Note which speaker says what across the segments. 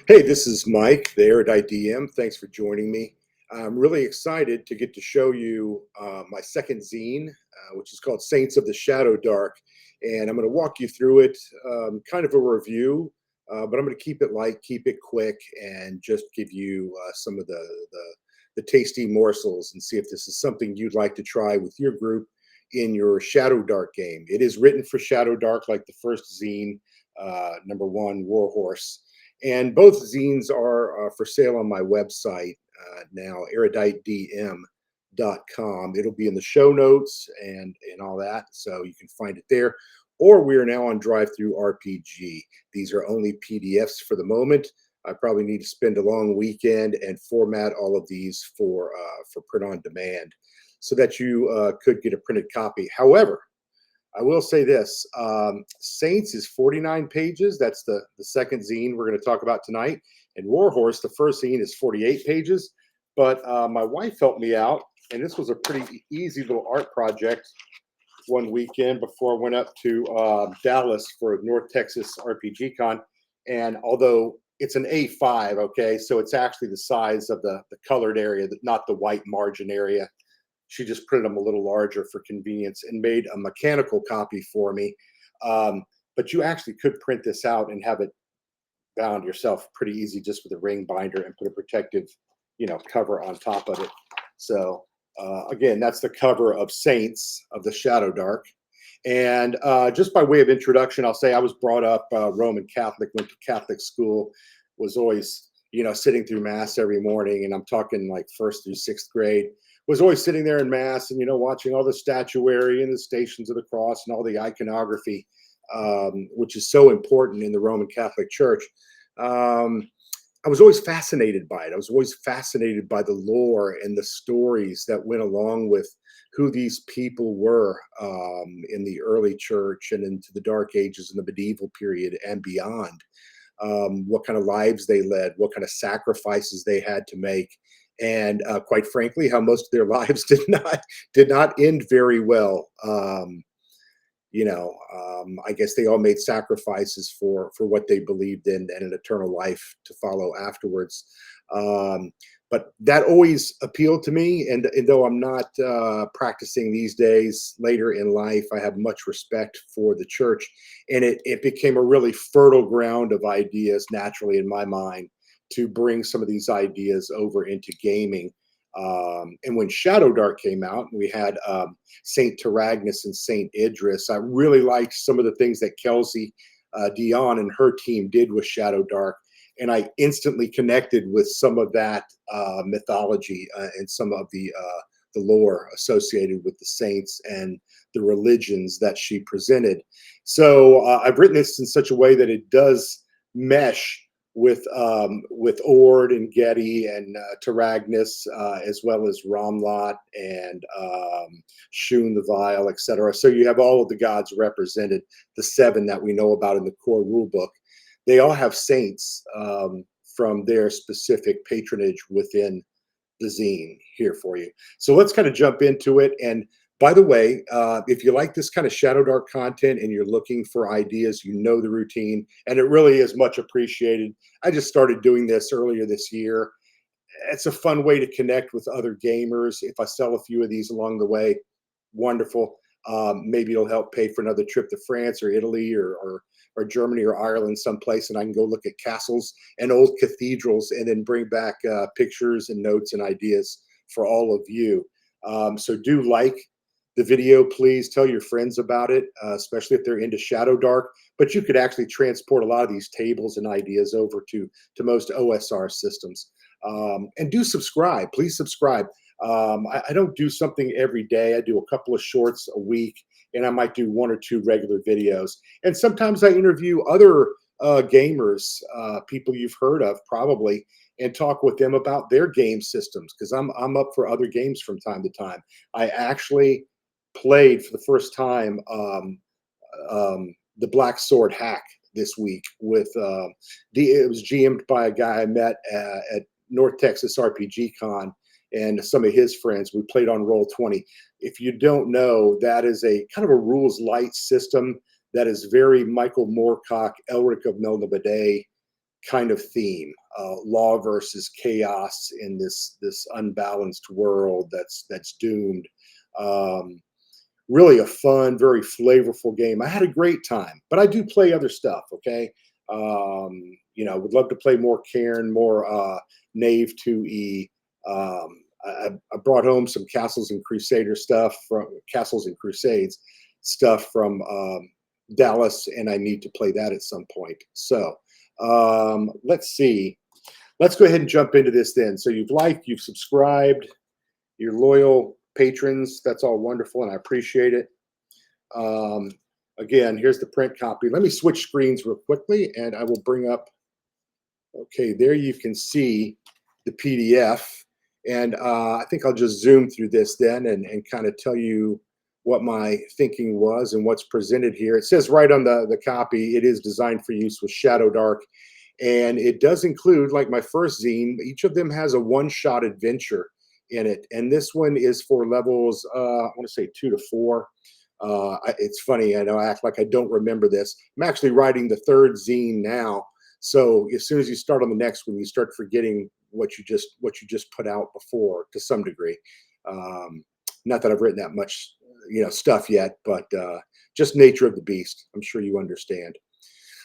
Speaker 1: Hey, this is Mike, the Erudite DM. Thanks for joining me. I'm really excited to get to show you my second zine, which is called Saints of the Shadowdark. And I'm going to walk you through it, kind of a review, but I'm going to keep it light, keep it quick, and just give you some of the tasty morsels and see if this is something you'd like to try with your group in your Shadowdark game. It is written for Shadowdark, like the first zine, number one, Warhorse. And both zines are for sale on my website now, eruditedm.com. It'll be in the show notes and all that, so you can find it there. Or we are now on Drive-Through RPG. These are only PDFs for the moment. I probably need to spend a long weekend and format all of these for print on demand, so that you could get a printed copy. However, I will say this, Saints is 49 pages. That's the second zine we're going to talk about tonight. And Warhorse, the first zine, is 48 pages. But my wife helped me out, and this was a pretty easy little art project one weekend before I went up to Dallas for North Texas RPG Con. And although it's an A5, okay, so it's actually the size of the colored area, not the white margin area. She just printed them a little larger for convenience and made a mechanical copy for me. But you actually could print this out and have it bound yourself pretty easy just with a ring binder and put a protective, cover on top of it. So again, that's the cover of Saints of the Shadowdark. And just by way of introduction, I'll say I was brought up Roman Catholic, went to Catholic school, was always, sitting through Mass every morning. And I'm talking like first through sixth grade. Was always sitting there in Mass and, watching all the statuary and the Stations of the Cross and all the iconography, which is so important in the Roman Catholic Church. I was always fascinated by it. I was always fascinated by the lore and the stories that went along with who these people were in the early church and into the Dark Ages and the medieval period and beyond. What kind of lives they led, what kind of sacrifices they had to make. And quite frankly, how most of their lives did not end very well. I guess they all made sacrifices for what they believed in and an eternal life to follow afterwards. But that always appealed to me. And though I'm not practicing these days, later in life, I have much respect for the church. And it became a really fertile ground of ideas naturally in my mind to bring some of these ideas over into gaming. And when Shadowdark came out, we had Saint Taragnus and Saint Idris. I really liked some of the things that Kelsey Dion and her team did with Shadowdark, and I instantly connected with some of that mythology and some of the lore associated with the saints and the religions that she presented. So I've written this in such a way that it does mesh with Ord and Getty and Taragnus, as well as Ramlot and Shun the Vile, etc. So you have all of the gods represented, the seven that we know about in the core rulebook. They all have saints from their specific patronage within the zine here for you. So let's kind of jump into it. And by the way, if you like this kind of Shadowdark content and you're looking for ideas, the routine, and it really is much appreciated. I just started doing this earlier this year. It's a fun way to connect with other gamers. If I sell a few of these along the way, wonderful. Maybe it'll help pay for another trip to France or Italy or Germany or Ireland someplace, and I can go look at castles and old cathedrals and then bring back pictures and notes and ideas for all of you. So do like the video, please tell your friends about it, especially if they're into Shadowdark. But you could actually transport a lot of these tables and ideas over to most OSR systems. And do subscribe. Please subscribe. I don't do something every day. I do a couple of shorts a week, and I might do one or two regular videos. And sometimes I interview other gamers, people you've heard of probably, and talk with them about their game systems, because I'm up for other games from time to time. I actually played for the first time the Black Sword Hack this week with it was GM'd by a guy I met at North Texas RPG Con and some of his friends. We played on Roll20. If you don't know, that is a kind of a rules light system that is very Michael Moorcock, Elric of Melniboné kind of theme, law versus chaos in this unbalanced world that's doomed. Really a fun, very flavorful game. I had a great time, but I do play other stuff. Okay, would love to play more Cairn, more Knave 2E. I brought home some Castles and Crusader stuff from Castles and Crusades stuff from Dallas, and I need to play that at some point. So let's see. Let's go ahead and jump into this then. So you've liked, you've subscribed, you're loyal patrons. That's all wonderful, and I appreciate it. Again, here's the print copy. Let me switch screens real quickly, and I will bring up. Okay, there you can see the PDF, and I think I'll just zoom through this then and kind of tell you what my thinking was and what's presented here. It says right on the copy, it is designed for use with Shadowdark, and it does include, like my first zine, each of them has a one-shot adventure in it, and this one is for levels, I want to say 2 to 4. It's funny, I know I act like I don't remember this. I'm actually writing the third zine now, so as soon as you start on the next one, you start forgetting what you just put out before to some degree. Not that I've written that much, stuff yet, but just nature of the beast. I'm sure you understand.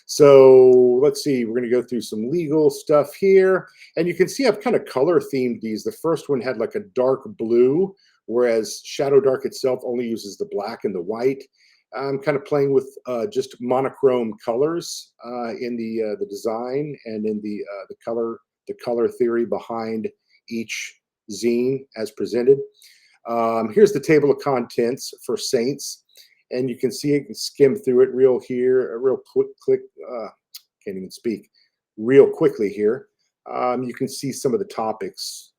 Speaker 1: So let's see, we're going to go through some legal stuff here. And you can see I've kind of color themed these. The first one had like a dark blue, whereas Shadowdark itself only uses the black and the white. I'm kind of playing with just monochrome colors in the design and in the color theory behind each zine as presented. Here's the table of contents for Saints. And you can see it, skim through it real quickly here. You can see some of the topics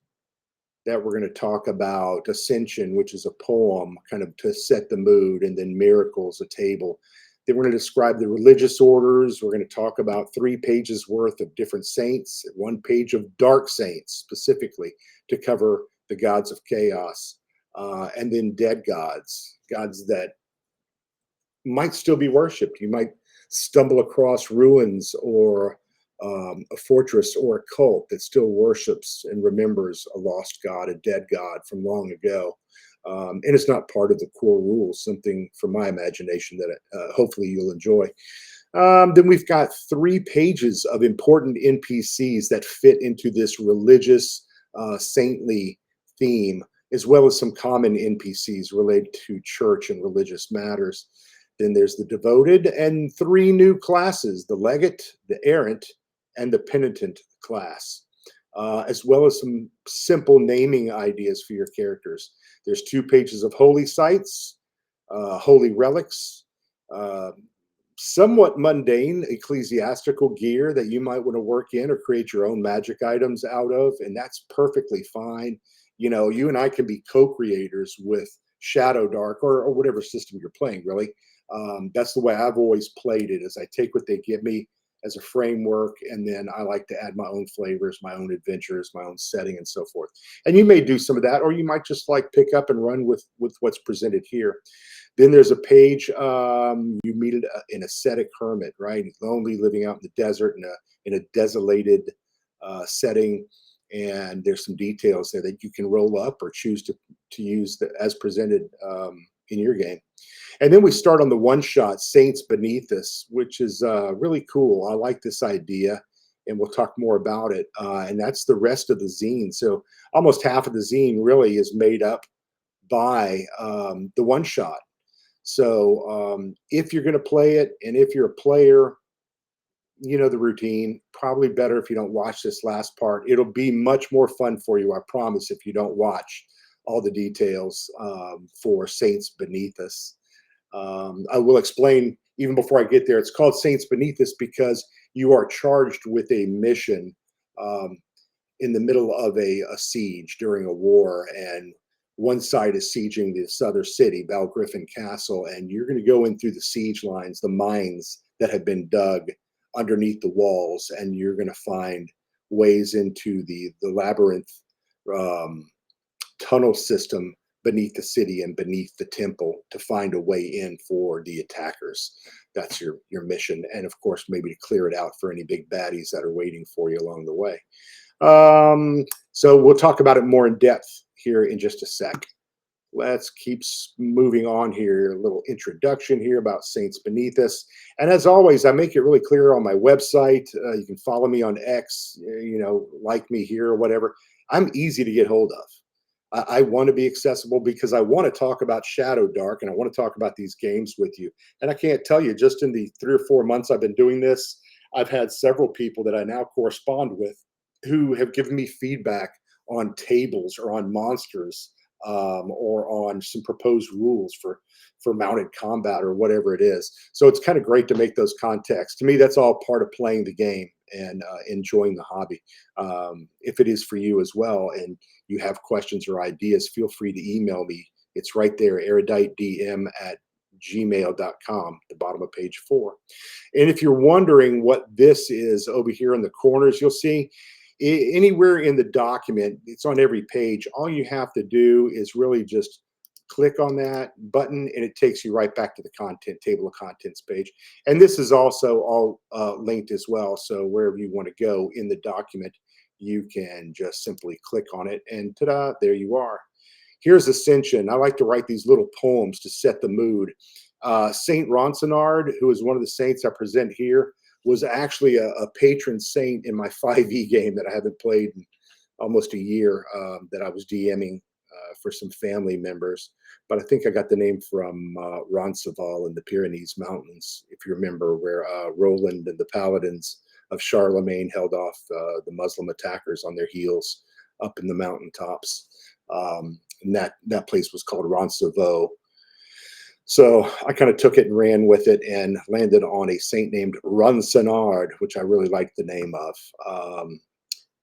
Speaker 1: that we're going to talk about. Ascension, which is a poem kind of to set the mood, and then Miracles, a table. Then we're going to describe the religious orders. We're going to talk about 3 pages worth of different saints, 1 page of dark saints specifically to cover the gods of chaos, and then dead gods that might still be worshipped. You might stumble across ruins or a fortress or a cult that still worships and remembers a lost god, a dead god from long ago. And it's not part of the core rules, something from my imagination that hopefully you'll enjoy. Then we've got 3 pages of important NPCs that fit into this religious, saintly theme, as well as some common NPCs related to church and religious matters. Then there's the devoted and 3 new classes, the legate, the errant, and the penitent class, as well as some simple naming ideas for your characters. There's 2 pages of holy sites, holy relics, somewhat mundane ecclesiastical gear that you might want to work in or create your own magic items out of, and that's perfectly fine. You and I can be co-creators with Shadowdark or whatever system you're playing, really. That's the way I've always played it, is I take what they give me as a framework, and then I like to add my own flavors, my own adventures, my own setting, and so forth. And you may do some of that, or you might just like pick up and run with what's presented here. Then there's a page, you meet an ascetic hermit, right? Lonely, living out in the desert in a desolated setting. And there's some details there that you can roll up or choose to use as presented in your game. And then we start on the one-shot Saints Beneath Us, which is really cool. I like this idea, and we'll talk more about it. And that's the rest of the zine. So almost half of the zine really is made up by the one-shot. So if you're going to play it, and if you're a player, you know the routine. Probably better if you don't watch this last part. It'll be much more fun for you, I promise, if you don't watch all the details for Saints Beneath Us. I will explain even before I get there. It's called Saints Beneath Us because you are charged with a mission in the middle of a siege during a war, and one side is sieging this other city, Balgriffin Castle, and you're going to go in through the siege lines, the mines that have been dug underneath the walls, and you're going to find ways into the labyrinth tunnel system beneath the city and beneath the temple to find a way in for the attackers. That's your mission. And of course, maybe to clear it out for any big baddies that are waiting for you along the way. So we'll talk about it more in depth here in just a sec. Let's keep moving on here. A little introduction here about Saints Beneath Us. And as always, I make it really clear on my website. You can follow me on X, like me here or whatever. I'm easy to get hold of. I want to be accessible because I want to talk about Shadowdark and I want to talk about these games with you. And I can't tell you, just in the 3 or 4 months I've been doing this, I've had several people that I now correspond with who have given me feedback on tables or on monsters, or on some proposed rules for mounted combat or whatever it is. So it's kind of great to make those contacts. To me, that's all part of playing the game and enjoying the hobby. If it is for you as well, and you have questions or ideas, feel free to email me. It's right there, eruditedm@gmail.com, the bottom of page 4. And if you're wondering what this is over here in the corners, you'll see anywhere in the document, it's on every page. All you have to do is really just click on that button and it takes you right back to the content table of contents page. And this is also all linked as well. So wherever you want to go in the document, you can just simply click on it and ta-da, there you are. Here's Ascension. I like to write these little poems to set the mood. Saint Ronsonard, who is one of the saints I present here, was actually a patron saint in my 5e game that I haven't played in almost a year, that I was DMing for some family members. But I think I got the name from Roncesvalles in the Pyrenees Mountains, if you remember, where Roland and the paladins of Charlemagne held off the Muslim attackers on their heels up in the mountaintops. And that place was called Roncesvalles. So I kind of took it and ran with it and landed on a saint named Ronsonard, which I really liked the name of.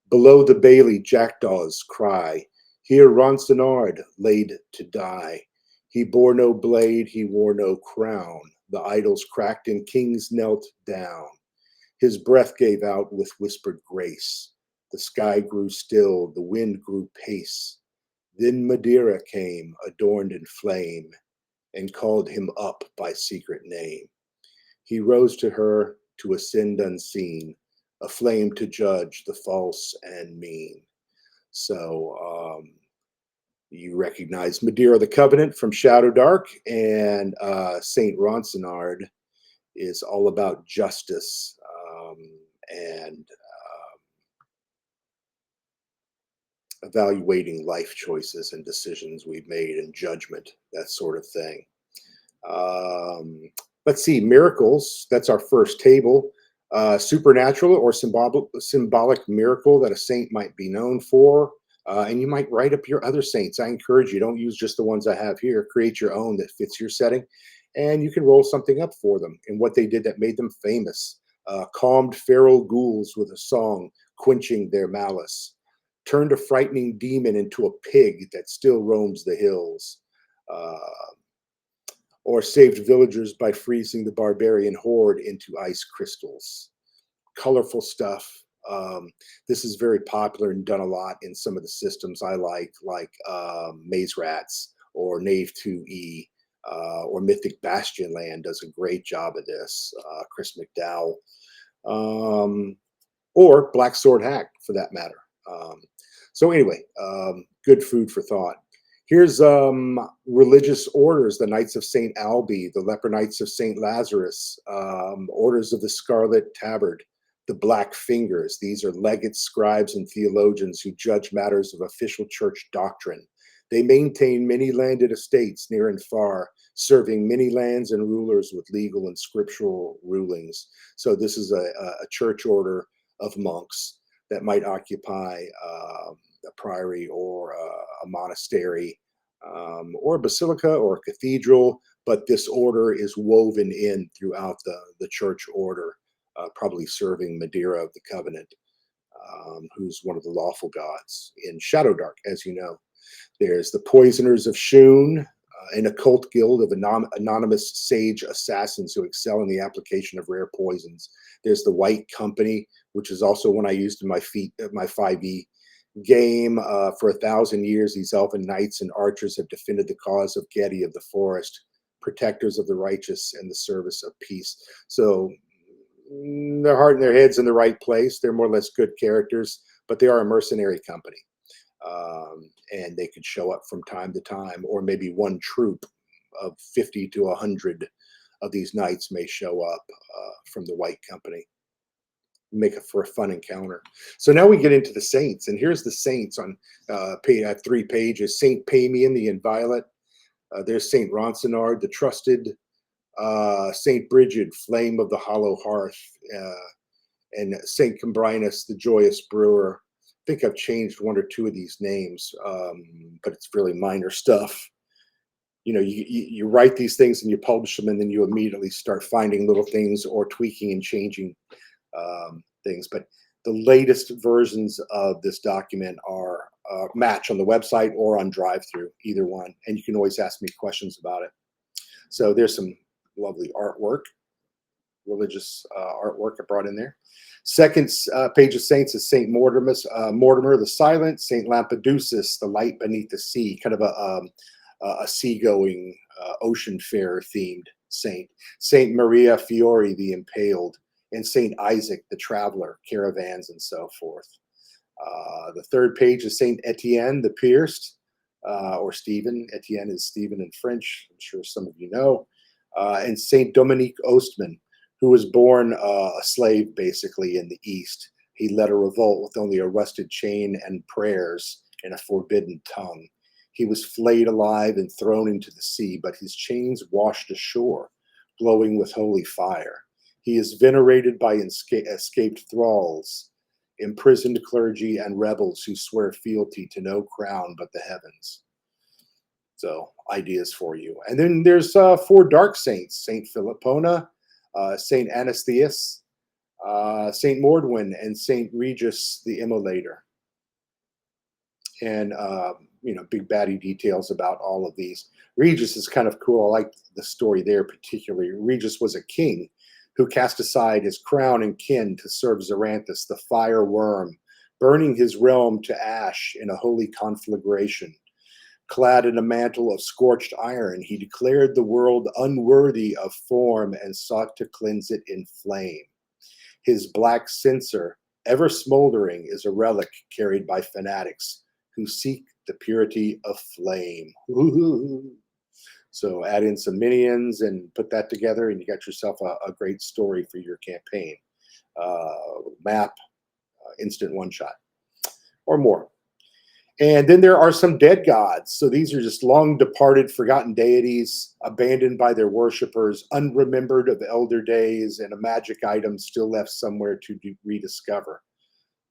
Speaker 1: Below the bailey, jackdaws cry. Here Ronsonard laid to die. He bore no blade, he wore no crown. The idols cracked and kings knelt down. His breath gave out with whispered grace. The sky grew still, the wind grew pace. Then Madeira came, adorned in flame, and called him up by secret name. He rose to her to ascend unseen, a flame to judge the false and mean. So you recognize Madeira the Covenant from Shadowdark, and Saint Ronsonard is all about justice and evaluating life choices and decisions we've made and judgment, that sort of thing. Let's see, miracles. That's our first table. Supernatural or symbolic miracle that a saint might be known for. And you might write up your other saints. I encourage you, don't use just the ones I have here. Create your own that fits your setting. And you can roll something up for them and what they did that made them famous. Calmed feral ghouls with a song, quenching their malice. Turned a frightening demon into a pig that still roams the hills. Or saved villagers by freezing the barbarian horde into ice crystals. Colorful stuff. This is very popular and done a lot in some of the systems I like Maze Rats or Knave 2E, or Mythic Bastion Land does a great job of this, Chris McDowell, or Black Sword Hack for that matter. So anyway, good food for thought. Here's religious orders: the Knights of St. Alby, the Leper Knights of St. Lazarus, Orders of the Scarlet Tabard, the Black Fingers. These are legates, scribes, and theologians who judge matters of official church doctrine. They maintain many landed estates near and far, serving many lands and rulers with legal and scriptural rulings. So this is a church order of monks that might occupy a priory or a monastery, or a basilica or a cathedral, but this order is woven in throughout the church order, probably serving Madeira of the Covenant, who's one of the lawful gods in Shadowdark, as you know. There's the Poisoners of Shun, an occult guild of anonymous sage assassins who excel in the application of rare poisons. There's the White Company, which is also one I used in my 5e game. For 1,000 years, these elven knights and archers have defended the cause of Gedi of the forest, protectors of the righteous and the service of peace. So their heart and their head's in the right place. They're more or less good characters, but they are a mercenary company. And they could show up from time to time, or maybe one troop of 50 to 100 of these knights may show up from the White Company. Make it for a fun encounter. So now we get into the saints, and here's the saints on 3 pages. Saint Pamian the Inviolate. There's Saint Roncenard the Trusted. Saint Brigid, Flame of the Hollow Hearth. And Saint Combrinus the Joyous Brewer. I think I've changed 1 or 2 of these names, but it's really minor stuff. You know, you write these things and you publish them, and then you immediately start finding little things or tweaking and changing things. But the latest versions of this document are match on the website or on drive-through, either one. And you can always ask me questions about it. So there's some lovely artwork, religious artwork I brought in there. Second page of saints is Saint Mortimer, Mortimer the Silent, Saint Lampedusus, the Light Beneath the Sea, kind of a seagoing, ocean farer themed saint. Saint Maria Fiore the Impaled, and Saint Isaac the Traveler, caravans and so forth. The third page is Saint Etienne the Pierced, or Stephen. Etienne is Stephen in French, I'm sure some of you know. And Saint Dominique Ostman, who was born a slave basically in the East. He led a revolt with only a rusted chain and prayers and a forbidden tongue. He was flayed alive and thrown into the sea, but his chains washed ashore, glowing with holy fire. He is venerated by escaped thralls, imprisoned clergy, and rebels who swear fealty to no crown but the heavens. So, ideas for you. And then there's 4 dark saints, Saint Philippona, Saint Anastasius, Saint Mordwin, and Saint Regis the Immolator. And you know, big baddie details about all of these. Regis is kind of cool. I like the story there particularly. Regis was a king who cast aside his crown and kin to serve Xeranthus, the fire worm, burning his realm to ash in a holy conflagration. Clad in a mantle of scorched iron, he declared the world unworthy of form and sought to cleanse it in flame. His black censer, ever smoldering, is a relic carried by fanatics who seek the purity of flame. Woo-hoo. So add in some minions and put that together, and you got yourself a great story for your campaign. Map, instant one-shot, or more. And then there are some dead gods. So these are just long departed, forgotten deities, abandoned by their worshippers, unremembered of elder days, and a magic item still left somewhere to rediscover.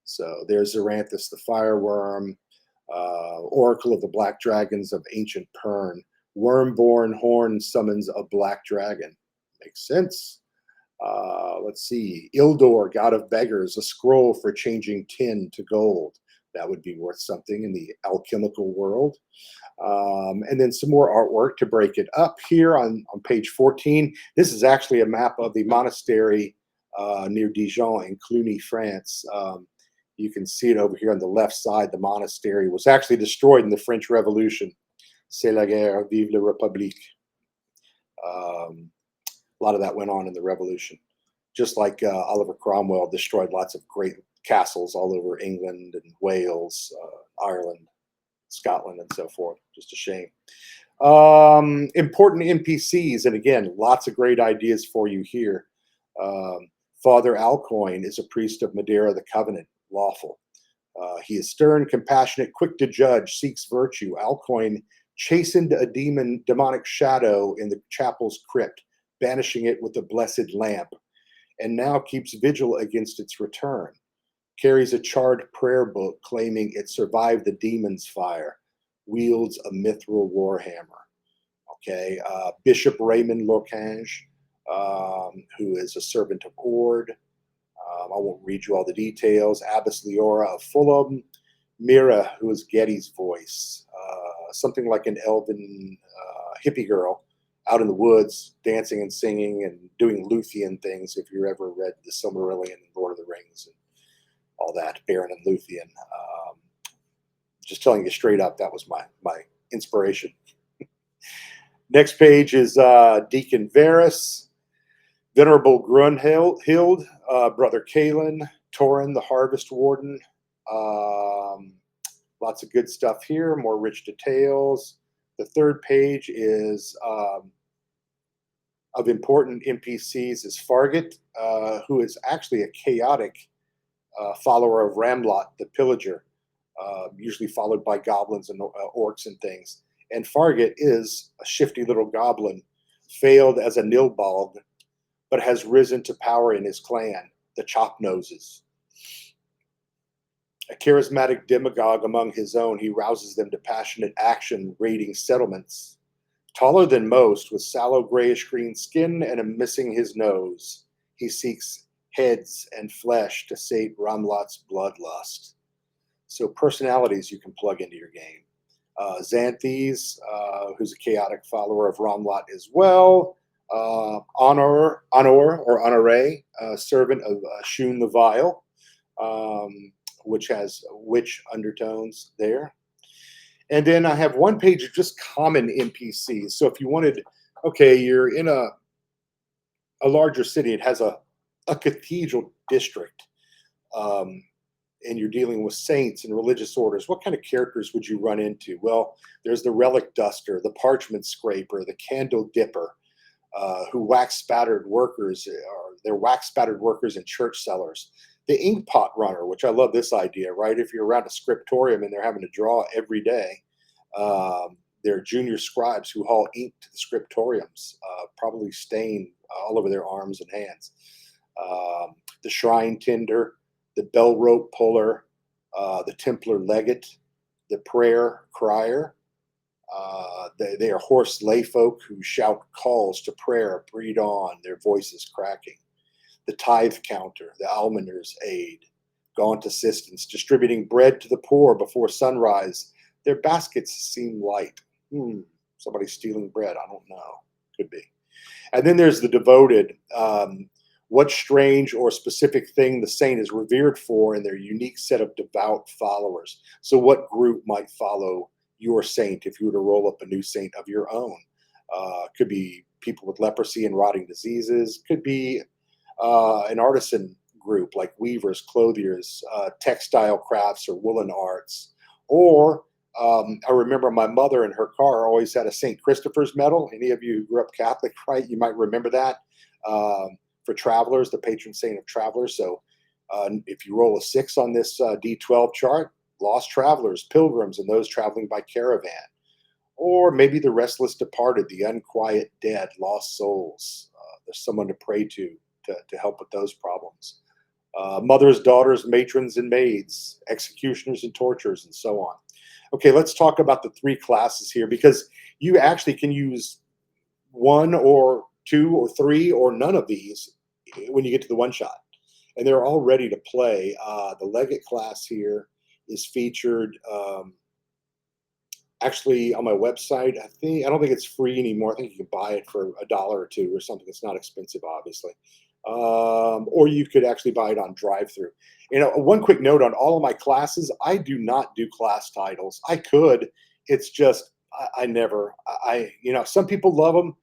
Speaker 1: So there's Xeranthus the fireworm, Oracle of the Black Dragons of ancient Pern. Worm-born horn summons a black dragon. Makes sense. Let's see. Ildor, god of beggars, a scroll for changing tin to gold. That would be worth something in the alchemical world. And then some more artwork to break it up here on page 14. This is actually a map of the monastery near Dijon in Cluny, France. You can see it over here on the left side. The monastery was actually destroyed in the French Revolution. C'est la guerre, vive la République. A lot of that went on in the Revolution. Just like Oliver Cromwell destroyed lots of great castles all over England and Wales, Ireland, Scotland, and so forth. Just a shame. Important NPCs, and again, lots of great ideas for you here. Father Alcoin is a priest of Madeira the Covenant, lawful. He is stern, compassionate, quick to judge, seeks virtue. Alcoin chastened a demonic shadow in the chapel's crypt, banishing it with a blessed lamp, and now keeps vigil against its return. Carries a charred prayer book claiming it survived the demon's fire. Wields a mithril warhammer. Okay, Bishop Raymond Lorcange, who is a servant of Ord. I won't read you all the details. Abbess Leora of Fulham. Mira, who is Getty's voice. Something like an elven hippie girl out in the woods, dancing and singing and doing Luthien things, if you ever read The Silmarillion and Lord of the Rings and all that, Baron and Luthien. Just telling you straight up, that was my inspiration. Next page is Deacon Varus, Venerable Grunhild, Brother Kalen, Torin, the Harvest Warden. Lots of good stuff here, more rich details. The third page is of important NPCs is Fargit, who is actually a chaotic follower of Ramlot, the Pillager, usually followed by goblins and orcs and things. And Fargit is a shifty little goblin, failed as a Nilbog, but has risen to power in his clan, the Chop Noses. A charismatic demagogue among his own, he rouses them to passionate action, raiding settlements. Taller than most, with sallow grayish-green skin and a missing his nose, he seeks heads and flesh to sate Ramlot's bloodlust. So personalities you can plug into your game. Xanthes, who's a chaotic follower of Ramlot as well. Honor, servant of Shun the Vile, which has witch undertones there. And then I have one page of just common NPCs. So if you wanted, okay, you're in a larger city, it has a cathedral district, and you're dealing with saints and religious orders. What kind of characters would you run into? Well, there's the relic duster, the parchment scraper, the candle dipper, who wax spattered workers, or they're wax spattered workers in church cellars. The ink pot runner, which I love this idea, right? If you're around a scriptorium and they're having to draw every day, they're junior scribes who haul ink to the scriptoriums, probably stain all over their arms and hands. The shrine tender, the bell rope puller, the Templar legate, the prayer crier. They are hoarse layfolk who shout calls to prayer, breed on, their voices cracking. The tithe counter, the almoner's aid, gaunt assistants, distributing bread to the poor before sunrise. Their baskets seem light. Somebody stealing bread, I don't know. Could be. And then there's the devoted. What strange or specific thing the saint is revered for in their unique set of devout followers. So what group might follow your saint if you were to roll up a new saint of your own? Could be people with leprosy and rotting diseases. Could be an artisan group like weavers, clothiers, textile crafts, or woolen arts. Or I remember my mother in her car always had a St. Christopher's medal. Any of you who grew up Catholic, right? You might remember that. For travelers, the patron saint of travelers. So if you roll a 6 on this D12 chart, lost travelers, pilgrims, and those traveling by caravan. Or maybe the restless departed, the unquiet dead, lost souls. There's someone to pray to help with those problems. Mothers, daughters, matrons, and maids, executioners and torturers, and so on. Okay, let's talk about the 3 classes here, because you actually can use 1 or 2 or 3 or none of these when you get to the one-shot. And they're all ready to play. The legate class here is featured actually on my website. I don't think it's free anymore. I think you can buy it for $1 or $2 or something. It's not expensive, obviously. Or you could actually buy it on drive-through. You know, one quick note on all of my classes, I do not do class titles. I could. It's just I never. Some people love them.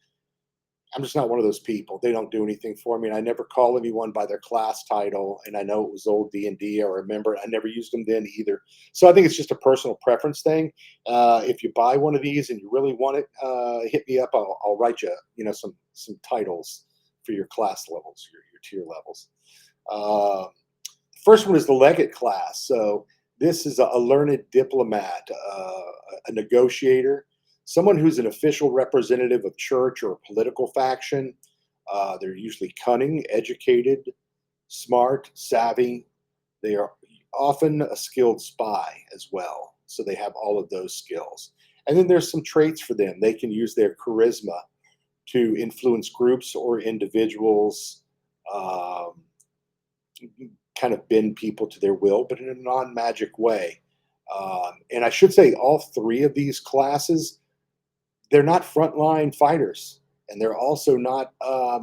Speaker 1: I'm just not one of those people. They don't do anything for me, and I never call anyone by their class title. And I know it was old D&D. I remember it. I never used them then either. So I think it's just a personal preference thing. If you buy one of these and you really want it, hit me up. I'll write you, some titles for your class levels, your tier levels. First one is the legate class. So this is a learned diplomat, a negotiator, someone who's an official representative of church or a political faction. They're usually cunning, educated, smart, savvy. They are often a skilled spy as well. So they have all of those skills. And then there's some traits for them. They can use their charisma to influence groups or individuals, kind of bend people to their will, but in a non-magic way. And I should say all 3 of these classes, they're not frontline fighters, and they're also not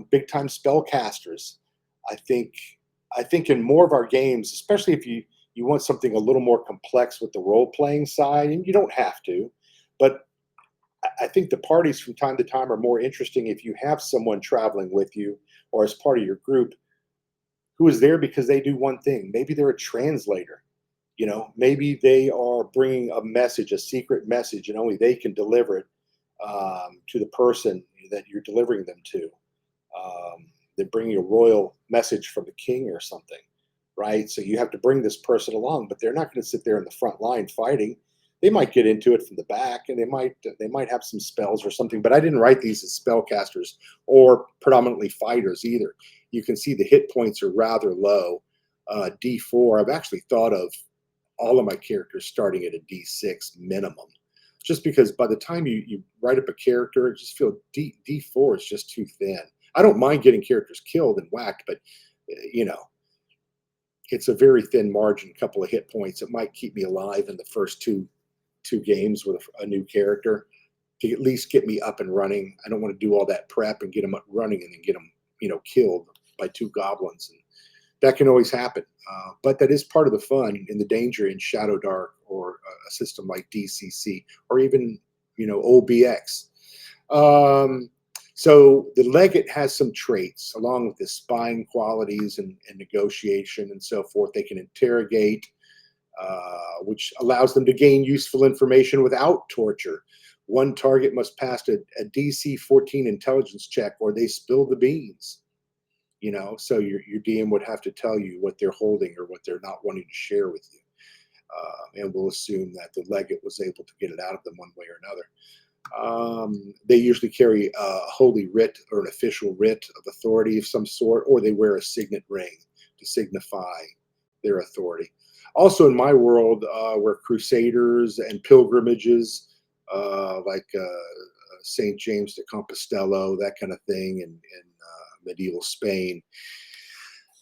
Speaker 1: big-time spellcasters. I think in more of our games, especially if you you want something a little more complex with the role-playing side, and you don't have to, but I think the parties from time to time are more interesting if you have someone traveling with you or as part of your group who is there because they do one thing. Maybe they're a translator. Maybe they are bringing a message, a secret message, and only they can deliver it to the person that you're delivering them to. They're bringing a royal message from the king or something, right? So you have to bring this person along, but they're not going to sit there in the front line fighting. They might get into it from the back, and they might have some spells or something. But I didn't write these as spellcasters or predominantly fighters either. You can see the hit points are rather low. D4. I've actually thought of all of my characters starting at a D6 minimum, just because by the time you write up a character, I just feel D4 is just too thin. I don't mind getting characters killed and whacked, but it's a very thin margin, couple of hit points. It might keep me alive in the first two games with a new character to at least get me up and running. I don't want to do all that prep and get them up running and then get them, killed by 2 goblins. And that can always happen. But that is part of the fun and the danger in Shadowdark or a system like DCC or even, OBX. So the legate has some traits along with the spying qualities and negotiation and so forth. They can interrogate, which allows them to gain useful information without torture. One target must pass a DC 14 intelligence check or they spill the beans. So your DM would have to tell you what they're holding or what they're not wanting to share with you. And we'll assume that the legate was able to get it out of them one way or another. They usually carry a holy writ or an official writ of authority of some sort, or they wear a signet ring to signify their authority. Also in my world, were crusaders and pilgrimages, like St. James de Compostela, that kind of thing, in medieval Spain.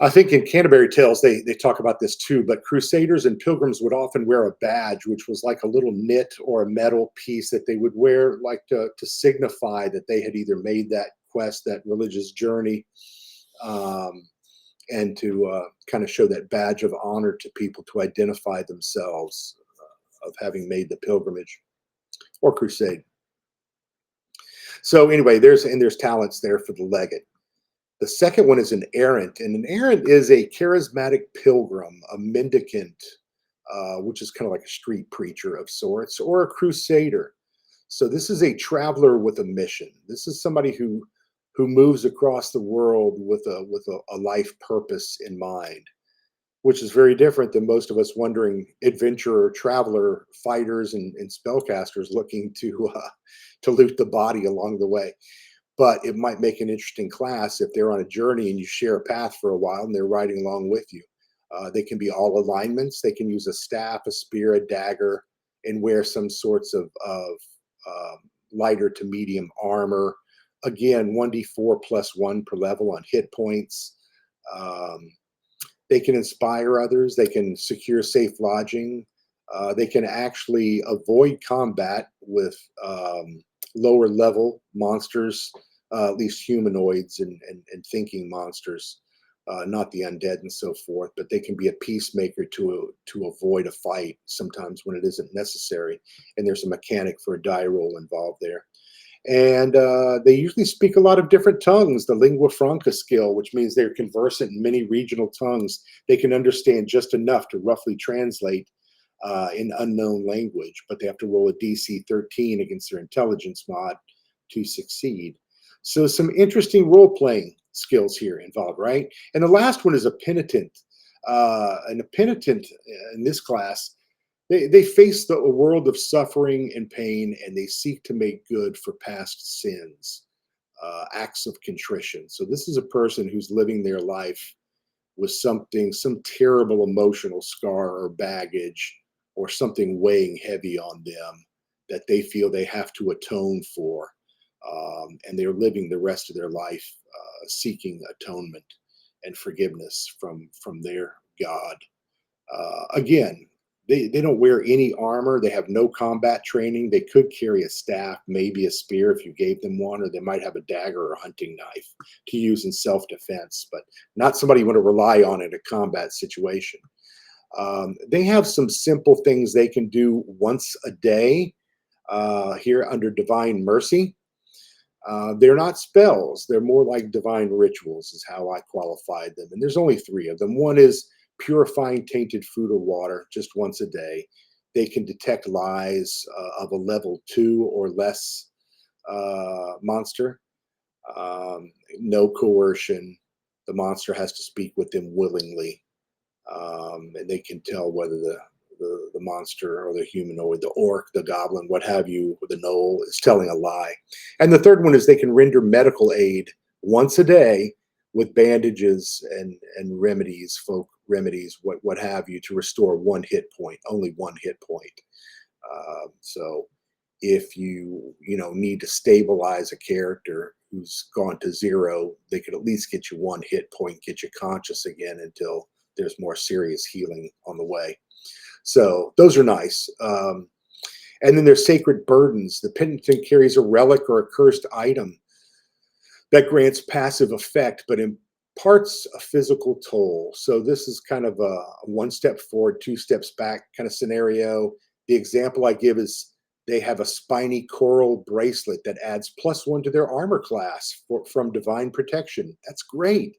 Speaker 1: I think in Canterbury Tales, they talk about this too, but crusaders and pilgrims would often wear a badge, which was like a little knit or a metal piece that they would wear like to signify that they had either made that quest, that religious journey, and to kind of show that badge of honor to people to identify themselves of having made the pilgrimage or crusade. So anyway, there's talents there for the legate. The second one is an errant, and an errant is a charismatic pilgrim, a mendicant, which is kind of like a street preacher of sorts, or a crusader. So this is a traveler with a mission. This is somebody who moves across the world with a life purpose in mind, which is very different than most of us wandering adventurer, traveler, fighters, and spellcasters looking to loot the body along the way. But it might make an interesting class if they're on a journey and you share a path for a while and they're riding along with you. They can be all alignments. They can use a staff, a spear, a dagger, and wear some sorts of lighter to medium armor. Again, 1d4 plus 1 per level on hit points. They can inspire others. They can secure safe lodging. They can actually avoid combat with lower level monsters, at least humanoids and thinking monsters, not the undead and so forth, but they can be a peacemaker to avoid a fight sometimes when it isn't necessary. And there's a mechanic for a die roll involved there. And they usually speak a lot of different tongues, the lingua franca skill, which means they're conversant in many regional tongues. They can understand just enough to roughly translate in unknown language, but they have to roll a DC 13 against their intelligence mod to succeed. So some interesting role-playing skills here involved, right? And the last one is a penitent. And a penitent in this class, they face a world of suffering and pain, and they seek to make good for past sins, acts of contrition. So this is a person who's living their life with some terrible emotional scar or baggage, or something weighing heavy on them that they feel they have to atone for. And they're living the rest of their life seeking atonement and forgiveness from their God. Again, they don't wear any armor. They have no combat training. They could carry a staff, maybe a spear if you gave them one, or they might have a dagger or a hunting knife to use in self-defense, but not somebody you want to rely on in a combat situation. They have some simple things they can do once a day here under Divine Mercy. They're not spells. They're more like divine rituals is how I qualified them. And there's only 3 of them. One is purifying tainted food or water just once a day. They can detect lies of a level 2 or less monster. No coercion. The monster has to speak with them willingly. And they can tell whether the monster or the humanoid, the orc, the goblin, what have you, the gnoll is telling a lie. And the third one is they can render medical aid once a day with bandages and remedies, folk remedies, what have you, to restore 1 hit point, only 1 hit point. So if you need to stabilize a character who's gone to 0, they could at least get you 1 hit point, get you conscious again until there's more serious healing on the way. So those are nice. And then there's sacred burdens. The penitent carries a relic or a cursed item that grants passive effect, but imparts a physical toll. So this is kind of a 1 step forward, 2 steps back kind of scenario. The example I give is they have a spiny coral bracelet that adds +1 to their armor class from divine protection. That's great.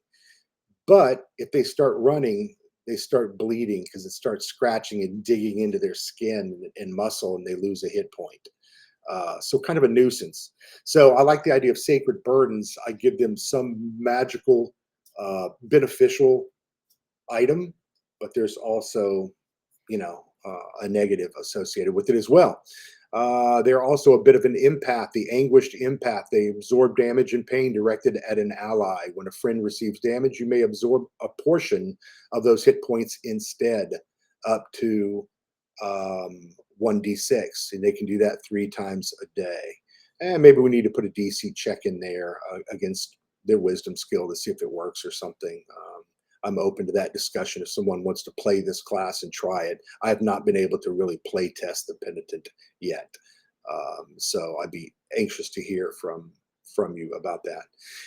Speaker 1: But if they start running, they start bleeding because it starts scratching and digging into their skin and muscle, and they lose a hit point. So kind of a nuisance. So I like the idea of sacred burdens. I give them some magical, beneficial item, but there's also, a negative associated with it as well. They're also a bit of an empath, the anguished empath. They absorb damage and pain directed at an ally. When a friend receives damage, you may absorb a portion of those hit points instead, up to 1d6. And they can do that 3 times a day. And maybe we need to put a DC check in there against their wisdom skill to see if it works or something. I'm open to that discussion if someone wants to play this class and try it. I have not been able to really play test the penitent yet. So I'd be anxious to hear from you about that.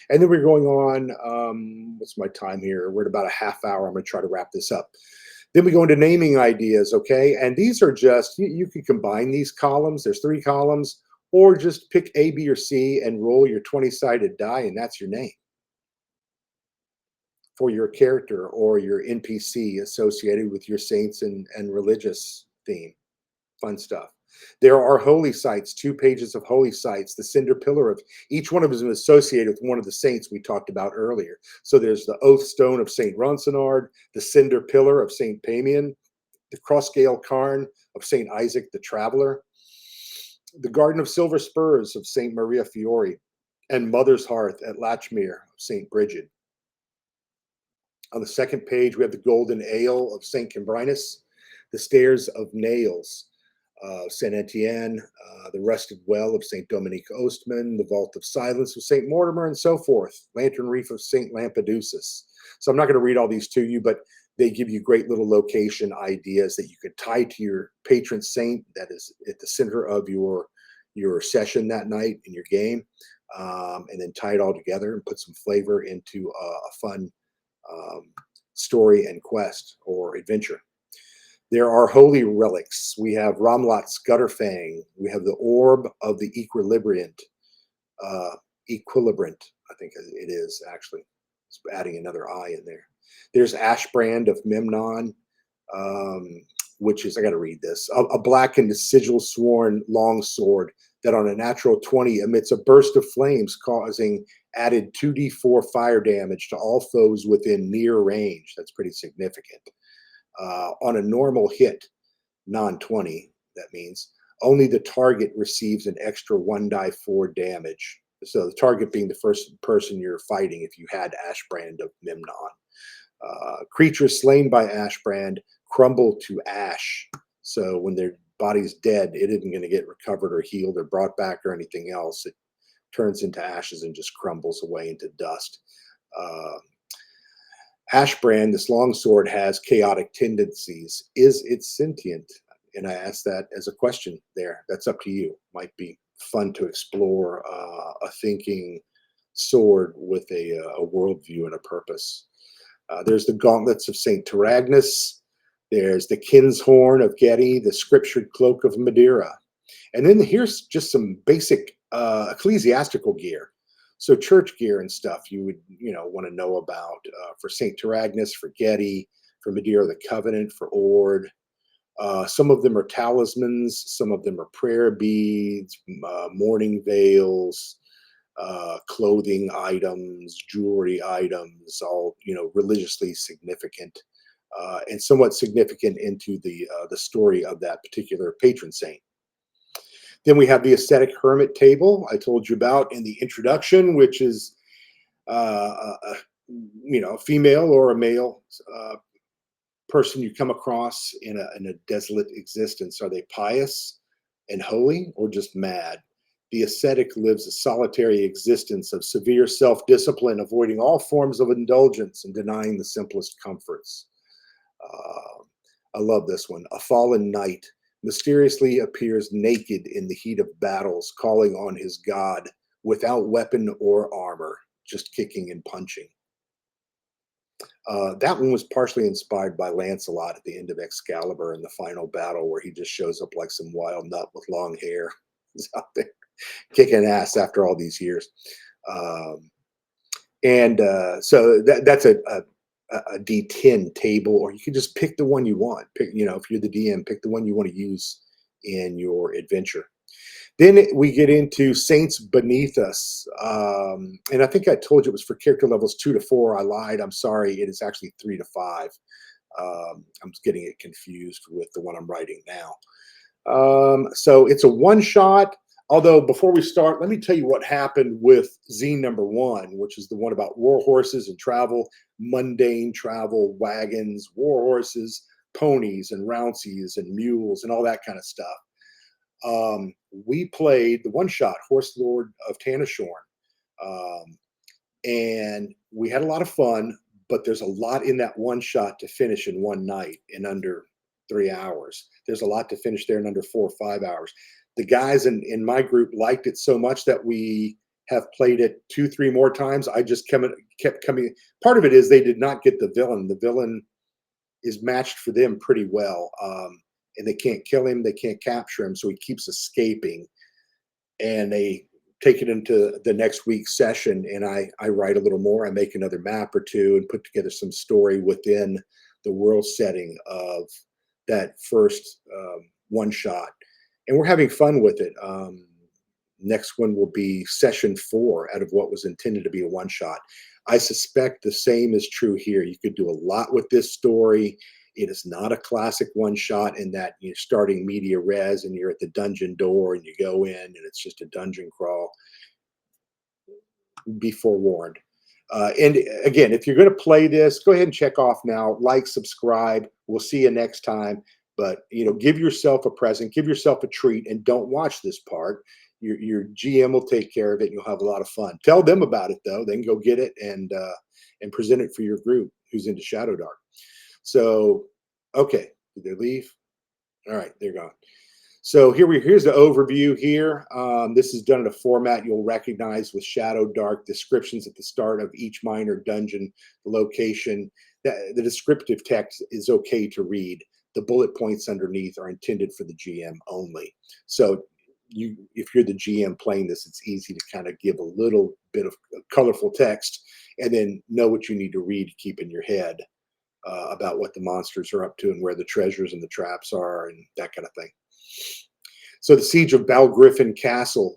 Speaker 1: And then we're going on, what's my time here? We're at about a half hour. I'm going to try to wrap this up. Then we go into naming ideas, okay? And these are just, you can combine these columns. There's 3 columns, or just pick A, B, or C and roll your 20-sided die, and that's your name for your character or your NPC associated with your saints and religious theme. Fun stuff. There are holy sites, 2 pages of holy sites. The cinder pillar of each one of them is associated with one of the saints we talked about earlier. So there's the oath stone of St. Ronsonard, the cinder pillar of St. Pamian, the crossgale cairn of St. Isaac the Traveler, the garden of silver spurs of St. Maria Fiore, and Mother's Hearth at Lachmere of St. Bridget. On the second page, we have the golden ale of St. Cambrinus, the stairs of nails, St. Etienne, the rusted well of St. Dominique Ostman, the vault of silence of St. Mortimer, and so forth, lantern reef of St. Lampedusus. So I'm not going to read all these to you, but they give you great little location ideas that you could tie to your patron saint that is at the center of your session that night in your game, and then tie it all together and put some flavor into a fun story and quest or adventure. There are holy relics. We have Ramlat's Gutterfang. We have the Orb of the Equilibrant. I think it is actually. It's adding another I in there. There's Ashbrand of Memnon, which is, I got to read this, a blackened sigil sworn long sword that on a natural 20 emits a burst of flames causing added 2d4 fire damage to all foes within near range. That's pretty significant. On a normal hit, non-20, that means, only the target receives an extra 1d4 damage. So the target being the first person you're fighting if you had Ashbrand of Memnon. Creatures slain by Ashbrand crumble to ash. So when their body's dead, it isn't going to get recovered or healed or brought back or anything else. It turns into ashes and just crumbles away into dust. Ashbrand, this longsword, has chaotic tendencies. Is it sentient? And I ask that as a question there. That's up to you. Might be fun to explore a thinking sword with a worldview and a purpose. There's the gauntlets of St. Taragnus, There's the Kin's Horn of Gedi, the Scriptured Cloak of Madeira. And then here's just some basic ecclesiastical gear. So church gear and stuff you would, want to know about for St. Taragnus, for Gedi, for Madeira the Covenant, for Ord. Some of them are talismans. Some of them are prayer beads, mourning veils, clothing items, jewelry items, all, religiously significant and somewhat significant into the story of that particular patron saint. Then we have the ascetic hermit table I told you about in the introduction, which is, a female or a male person you come across in a desolate existence. Are they pious and holy or just mad? The ascetic lives a solitary existence of severe self-discipline, avoiding all forms of indulgence and denying the simplest comforts. I love this one. A fallen knight mysteriously appears naked in the heat of battles, calling on his god without weapon or armor, just kicking and punching. That one was partially inspired by Lancelot at the end of Excalibur in the final battle, where he just shows up like some wild nut with long hair. He's out there kicking ass after all these years. So that's a D10 table, or you can just pick the one you want. Pick, if you're the DM, pick the one you want to use in your adventure. Then we get into Saints Beneath Us. And I think I told you it was for character levels 2 to 4. I lied. I'm sorry. It is actually 3 to 5. I'm getting it confused with the one I'm writing now. So it's a one-shot. Although before we start, let me tell you what happened with zine number 1, which is the one about war horses and travel, mundane travel, wagons, war horses, ponies and rounceys and mules and all that kind of stuff. We played the one-shot Horse Lord of Tanashorn, and we had a lot of fun, but there's a lot in that one-shot to finish in one night in under 3 hours. There's a lot to finish there in under 4 or 5 hours. The guys in my group liked it so much that we have played it 2-3 more times. I just kept coming. Part of it is they did not get the villain. The villain is matched for them pretty well. And they can't kill him. They can't capture him. So he keeps escaping. And they take it into the next week's session. And I write a little more. I make another map or two and put together some story within the world setting of that first one shot. And we're having fun with it. Next one will be session 4 out of what was intended to be a one shot. I suspect the same is true here. You could do a lot with this story. It is not a classic one shot in that you're starting media res and you're at the dungeon door and you go in and it's just a dungeon crawl. Be forewarned. And again, if you're going to play this, go ahead and check off now. Like, subscribe. We'll see you next time. But, give yourself a present, give yourself a treat, and don't watch this part. Your GM will take care of it, and you'll have a lot of fun. Tell them about it, though. Then go get it and present it for your group who's into Shadowdark. So, okay, did they leave? All right, they're gone. So here's the overview here. This is done in a format you'll recognize with Shadowdark descriptions at the start of each minor dungeon, the location. The descriptive text is okay to read. The bullet points underneath are intended for the GM only. So if you're the GM playing this, it's easy to kind of give a little bit of colorful text and then know what you need to read to keep in your head about what the monsters are up to and where the treasures and the traps are and that kind of thing. So the Siege of Balgriffin Castle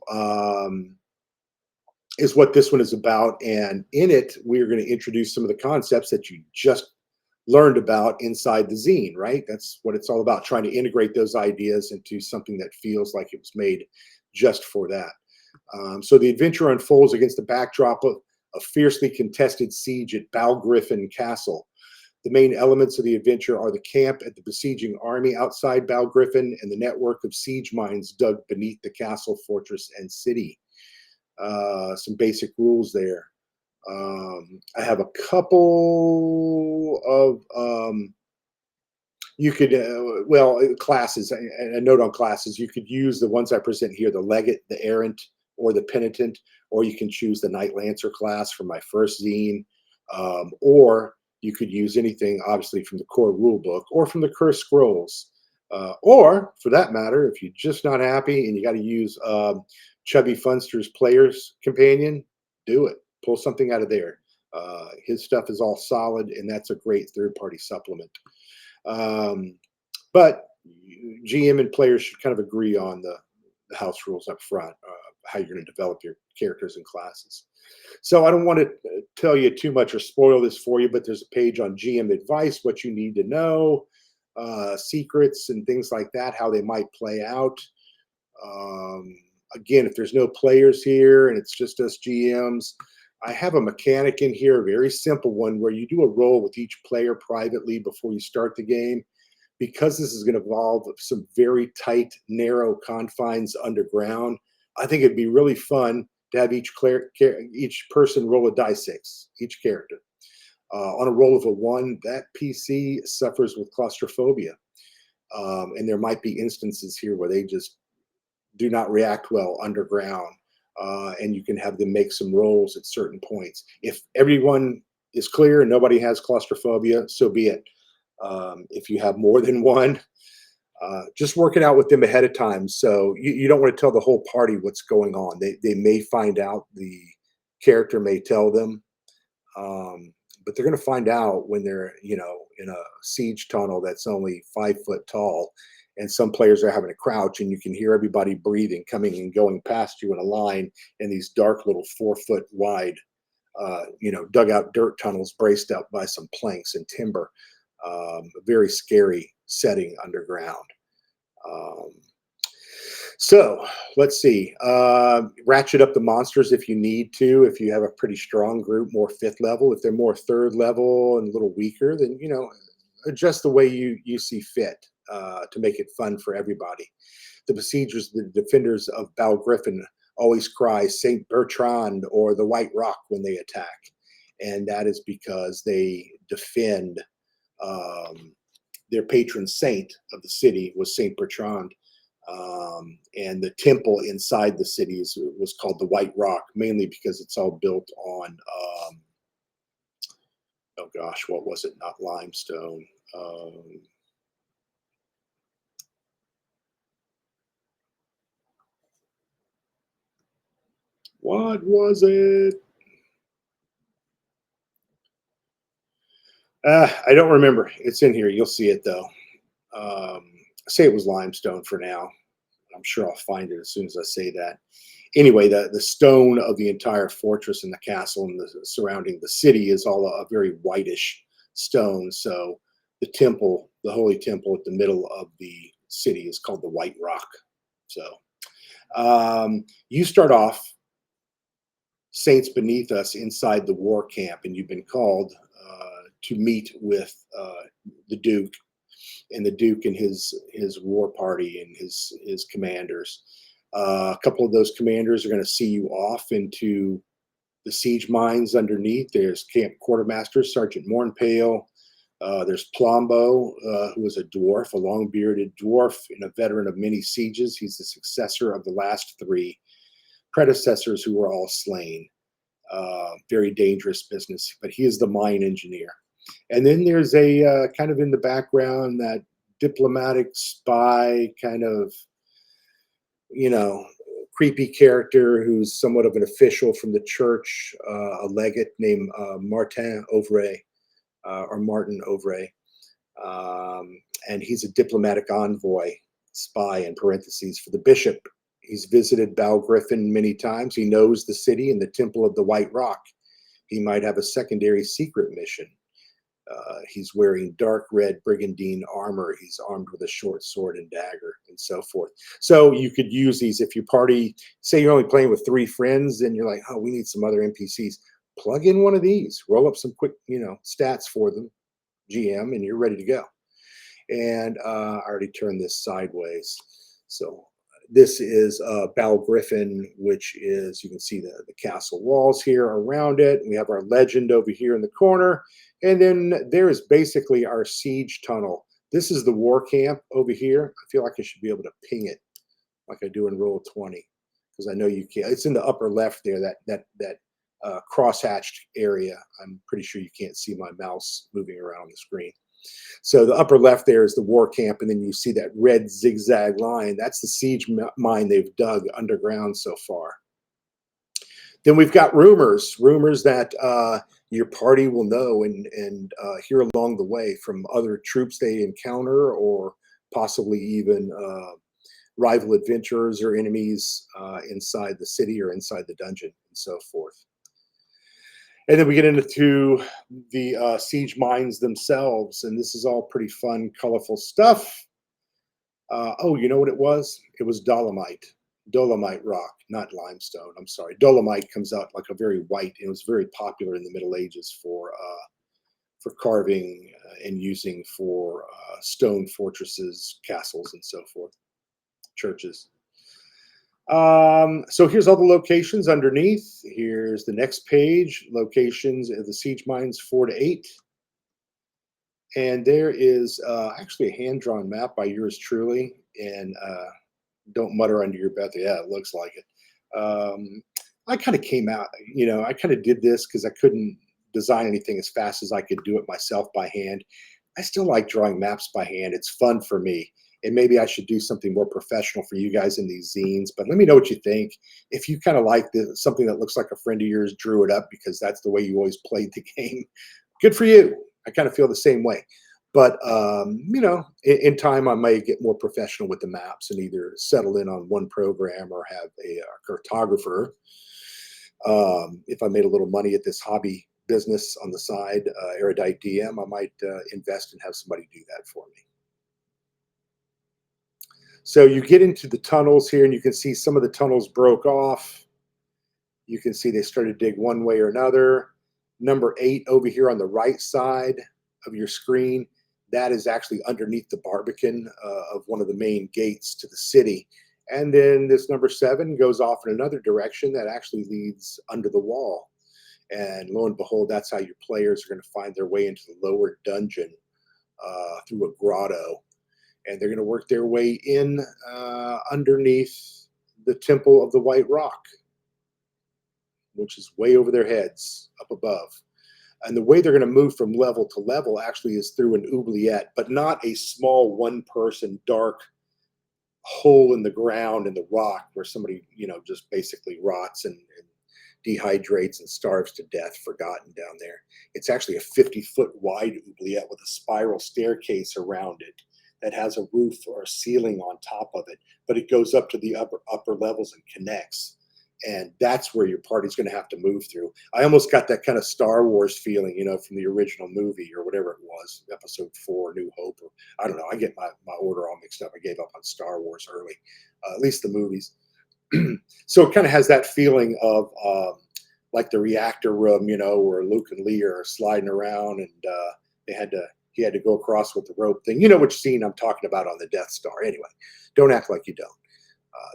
Speaker 1: is what this one is about. And in it, we're going to introduce some of the concepts that you just learned about inside the zine, right? That's what it's all about, trying to integrate those ideas into something that feels like it was made just for that. So the adventure unfolds against the backdrop of a fiercely contested siege at Balgriffin Castle. The main elements of the adventure are the camp at the besieging army outside Balgriffin and the network of siege mines dug beneath the castle, fortress, and city. Some basic rules there. I have a couple of you could classes. A note on classes. You could use the ones I present here: the legate, the errant, or the penitent, or you can choose the Knight Lancer class from my first zine, or You could use anything, obviously, from the core rule book or from the cursed scrolls. Or, for that matter, if you're just not happy and you got to use Chubby Funster's Player's Companion, do it. Pull something out of there. His stuff is all solid, and that's a great third-party supplement. But GM and players should kind of agree on the house rules up front, how you're going to develop your characters and classes. So I don't want to tell you too much or spoil this for you, but there's a page on GM advice, what you need to know, secrets and things like that, how they might play out. Again, if there's no players here and it's just us GMs, I have a mechanic in here, a very simple one, where you do a roll with each player privately before you start the game. Because this is going to involve some very tight, narrow confines underground, I think it'd be really fun to have each person roll a die 6, each character. On a roll of a 1, that PC suffers with claustrophobia. And there might be instances here where they just do not react well underground. And you can have them make some rolls at certain points. If everyone is clear and nobody has claustrophobia, so be it. If you have more than one, just work it out with them ahead of time. So you don't want to tell the whole party what's going on. They may find out, the character may tell them, but they're going to find out when they're, in a siege tunnel that's only 5 foot tall, and some players are having to crouch, and you can hear everybody breathing, coming and going past you in a line in these dark little 4 foot wide, dugout dirt tunnels braced up by some planks and timber. A very scary setting underground. So let's see. Ratchet up the monsters if you need to. If you have a pretty strong group, more 5th level. If they're more 3rd level and a little weaker, then adjust the way you see fit to make it fun for everybody. The besiegers, the defenders of Balgriffin, always cry Saint Bertrand or the White Rock when they attack, and that is because they defend. Their patron saint of the city was Saint Bertrand, and the temple inside the city was called the White Rock, mainly because it's all built on, oh gosh, what was it? Not limestone. What was it? I don't remember. It's in here. You'll see it though. Say it was limestone for now. I'm sure I'll find it as soon as I say that. Anyway, the stone of the entire fortress and the castle and the surrounding the city is all a very whitish stone. So the temple, the holy temple at the middle of the city, is called the White Rock. So you start off saints beneath us inside the war camp, and you've been called to meet with the Duke, and the Duke and his war party and his commanders. A couple of those commanders are going to see you off into the siege mines underneath. There's Camp Quartermaster Sergeant Mornpale. There's Plombo, who is a dwarf, a long-bearded dwarf and a veteran of many sieges. He's the successor of the last 3 predecessors who were all slain. Very dangerous business, but he is the mine engineer. And then there's a kind of in the background, that diplomatic spy kind of, creepy character who's somewhat of an official from the church, a legate named Martin Auvray, or Martin Auvray. And he's a diplomatic envoy, spy in parentheses, for the bishop. He's visited Balgriffin many times. He knows the city and the Temple of the White Rock. He might have a secondary secret mission. He's wearing dark red brigandine armor. He's armed with a short sword and dagger, and so forth. So you could use these if your party, say you're only playing with 3 friends, and you're like, oh, we need some other NPCs. Plug in one of these, roll up some quick, stats for them, GM, and you're ready to go. And I already turned this sideways. So this is Balgriffin, which is, you can see the castle walls here around it. We have our legend over here in the corner. And then there is basically our siege tunnel. This is the war camp over here. I feel like I should be able to ping it like I do in Roll20, because I know you can. It's in the upper left there, that crosshatched area. I'm pretty sure you can't see my mouse moving around the screen. So the upper left there is the war camp, and then you see that red zigzag line. That's the siege mine they've dug underground so far. Then we've got rumors that your party will know and hear along the way from other troops they encounter, or possibly even rival adventurers or enemies inside the city or inside the dungeon and so forth. And then we get into the siege mines themselves, and this is all pretty fun, colorful stuff. Oh, you know what it was? It was dolomite rock, not limestone. I'm sorry. Dolomite comes out like a very white. It was very popular in the Middle Ages for carving and using for stone fortresses, castles, and so forth, churches. So here's all the locations underneath. Here's the next page, locations of the siege mines 4 to 8. And there is actually a hand-drawn map by yours truly. And don't mutter under your breath. Yeah, it looks like it. I kind of came out, I kind of did this because I couldn't design anything as fast as I could do it myself by hand. I still like drawing maps by hand. It's fun for me. And maybe I should do something more professional for you guys in these zines. But let me know what you think. If you kind of like something that looks like a friend of yours drew it up because that's the way you always played the game, good for you. I kind of feel the same way. But, in time, I may get more professional with the maps and either settle in on one program or have a cartographer. If I made a little money at this hobby business on the side, Erudite DM, I might invest and have somebody do that for me. So you get into the tunnels here, and you can see some of the tunnels broke off. You can see they started to dig one way or another. Number 8 over here on the right side of your screen, that is actually underneath the barbican of one of the main gates to the city. And then this number 7 goes off in another direction that actually leads under the wall. And lo and behold, that's how your players are going to find their way into the lower dungeon through a grotto. And they're going to work their way in underneath the Temple of the White Rock, which is way over their heads, up above. And the way they're going to move from level to level actually is through an oubliette, but not a small one-person dark hole in the ground in the rock where somebody, just basically rots and dehydrates and starves to death, forgotten down there. It's actually a 50-foot wide oubliette with a spiral staircase around it that has a roof or a ceiling on top of it, but it goes up to the upper levels and connects. And that's where your party's going to have to move through. I almost got that kind of Star Wars feeling, from the original movie or whatever it was, Episode 4, New Hope. Or I don't know. I get my order all mixed up. I gave up on Star Wars early, at least the movies. So it kind of has that feeling of like the reactor room, where Luke and Leia are sliding around, and he had to go across with the rope thing. You know which scene I'm talking about on the Death Star. Anyway, don't act like you don't.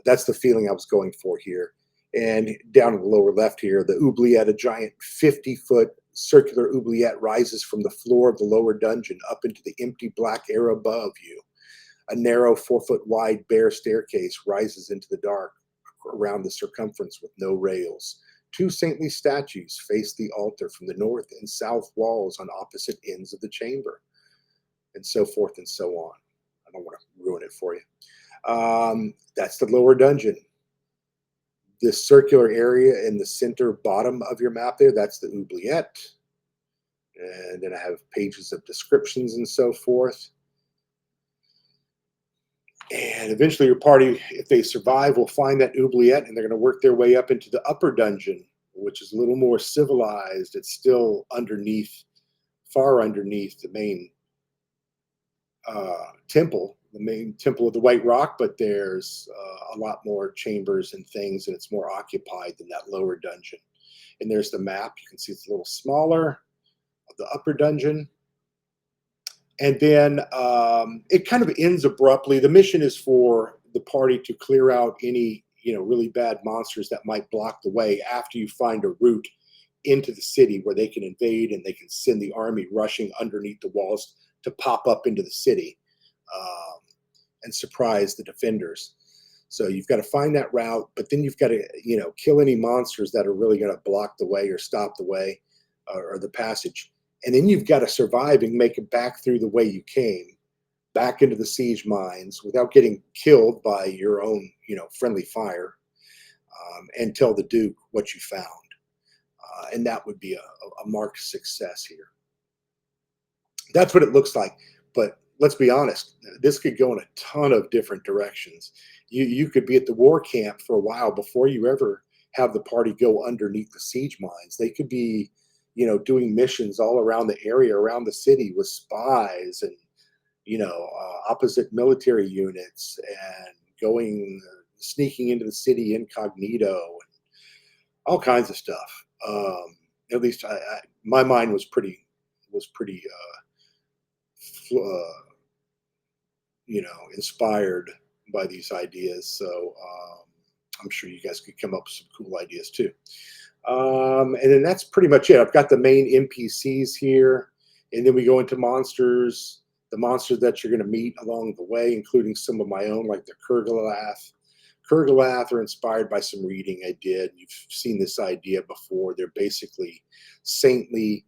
Speaker 1: That's the feeling I was going for here. And down in the lower left here, the oubliette, a giant 50-foot circular oubliette, rises from the floor of the lower dungeon up into the empty black air above you. A narrow 4-foot wide bare staircase rises into the dark around the circumference with no rails. 2 saintly statues face the altar from the north and south walls on opposite ends of the chamber, and so forth and so on. I don't want to ruin it for you. That's the lower dungeon. This circular area in the center bottom of your map there, that's the oubliette. And then I have pages of descriptions and so forth. And eventually your party, if they survive, will find that oubliette, and they're going to work their way up into the upper dungeon, which is a little more civilized. It's still underneath, far underneath the main temple, the main Temple of the White Rock, but there's a lot more chambers and things, and it's more occupied than that lower dungeon. And there's the map. You can see it's a little smaller of the upper dungeon. And then it kind of ends abruptly. The mission is for the party to clear out any, really bad monsters that might block the way after you find a route into the city where they can invade, and they can send the army rushing underneath the walls to pop up into the city and surprise the defenders. So you've got to find that route, but then you've got to, kill any monsters that are really going to block the way or stop the way, or the passage. And then you've got to survive and make it back through the way you came, back into the siege mines without getting killed by your own, friendly fire, and tell the Duke what you found. And that would be a marked success here. That's what it looks like. But let's be honest, this could go in a ton of different directions. You could be at the war camp for a while before you ever have the party go underneath the siege mines. They could be, doing missions all around the area, around the city with spies and, opposite military units, and sneaking into the city incognito, and all kinds of stuff. At least my mind was pretty inspired by these ideas. So I'm sure you guys could come up with some cool ideas too. And then that's pretty much it. I've got the main NPCs here, and then we go into monsters, the monsters that you're going to meet along the way, including some of my own, like the Kurgalath. Kurgalath are inspired by some reading I did. You've seen this idea before. They're basically saintly,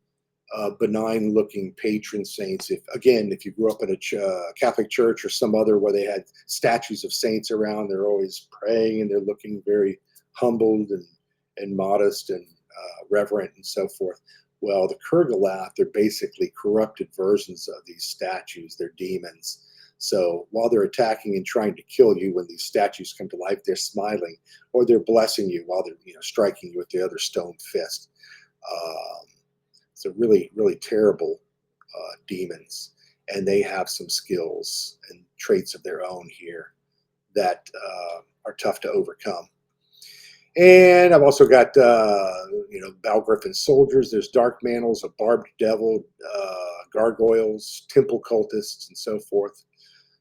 Speaker 1: benign-looking patron saints. If you grew up in a Catholic church or some other where they had statues of saints around, they're always praying and they're looking very humbled and modest and reverent and so forth. Well, the Kurgalath, they're basically corrupted versions of these statues. They're demons. So while they're attacking and trying to kill you, when these statues come to life, they're smiling, or they're blessing you while they're striking you with the other stone fist. So really, really terrible demons, and they have some skills and traits of their own here that are tough to overcome. And I've also got Balgriffin soldiers. There's dark mantles, a barbed devil, gargoyles, temple cultists, and so forth.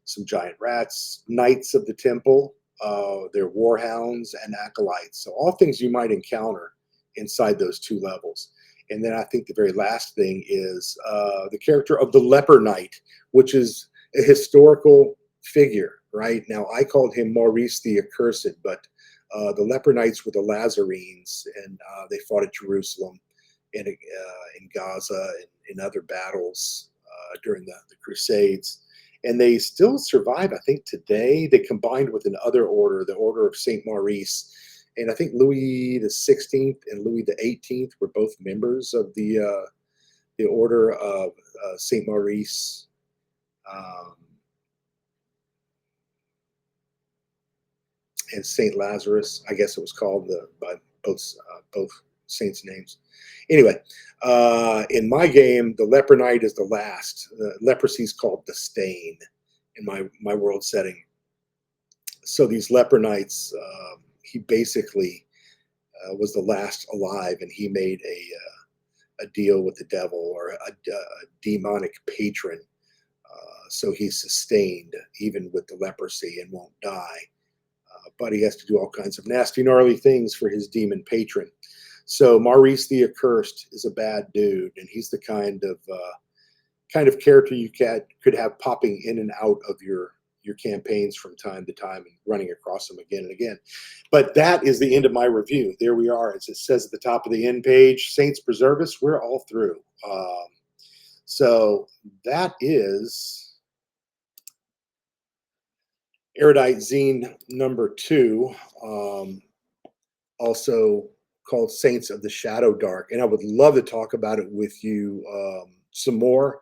Speaker 1: Some giant rats, knights of the temple, they're warhounds and acolytes. So all things you might encounter inside those two levels. And then I think the very last thing is the character of the Leper Knight, which is a historical figure, right? Now, I called him Maurice the Accursed, but the Leper Knights were the Lazarenes, and they fought at Jerusalem and in Gaza and in other battles during the Crusades. And they still survive, I think, today. They combined with another order, the Order of St. Maurice. And I think Louis the 16th and Louis the 18th were both members of the Order of St. Maurice. And St. Lazarus, I guess it was called by both saints' names. Anyway, in my game, the Leper Knight is the last. Leprosy is called the stain in my world setting. So these Leper Knights, he basically was the last alive, and he made a deal with the devil, or a demonic patron. So he's sustained even with the leprosy and won't die. But he has to do all kinds of nasty, gnarly things for his demon patron. So Maurice the Accursed is a bad dude, and he's the kind of character you could have popping in and out of your campaigns from time to time and running across them again and again. But that is the end of my review. There we are. As it says at the top of the end page, Saints preserve us. We're all through. So that is Erudite ZINE number 2, also called Saints of the Shadowdark. And I would love to talk about it with you some more.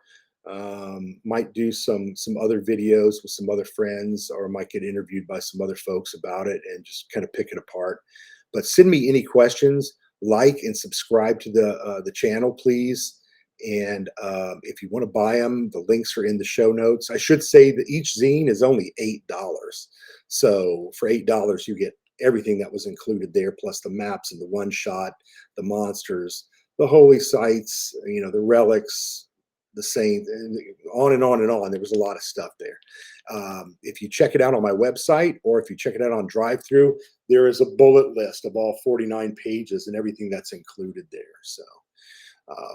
Speaker 1: Might do some other videos with some other friends, or might get interviewed by some other folks about it and just kind of pick it apart. But send me any questions, like and subscribe to the channel, please. And if you want to buy them, the links are in the show notes. I should say that each zine is only $8. So for $8, you get everything that was included there, plus the maps and the one shot, the monsters, the holy sites, the relics, the saints, on and on and on. There was a lot of stuff there. If you check it out on my website, or if you check it out on drive-through, there is a bullet list of all 49 pages and everything that's included there. So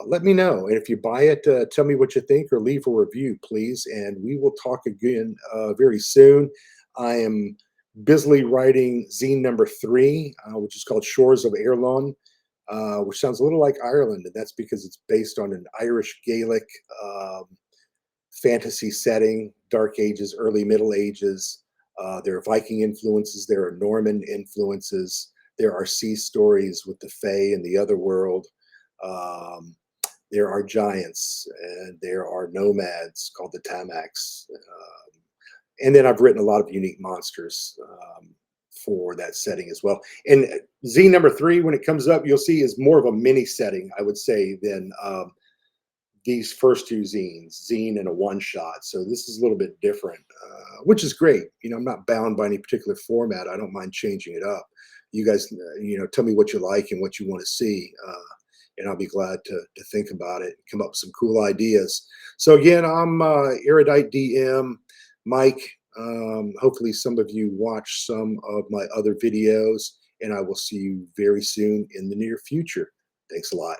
Speaker 1: let me know. And if you buy it, tell me what you think, or leave a review, please. And we will talk again very soon. I am busily writing zine number 3, which is called Shores of Airlon, which sounds a little like Ireland, and that's because it's based on an Irish Gaelic um, fantasy setting, Dark Ages, early Middle Ages. There are Viking influences, there are Norman influences, there are sea stories with the Fae and the other world. Um, there are giants, and there are nomads called the Tamaks. And then I've written a lot of unique monsters for that setting as well. And zine number 3, when it comes up, you'll see is more of a mini setting, I would say, than these first 2 zines, zine and a one shot. So this is a little bit different, which is great. You know, I'm not bound by any particular format. I don't mind changing it up. You guys, tell me what you like and what you want to see. And I'll be glad to think about it, come up with some cool ideas. So again, I'm Erudite DM, Mike. Hopefully some of you watch some of my other videos, and I will see you very soon in the near future. Thanks a lot.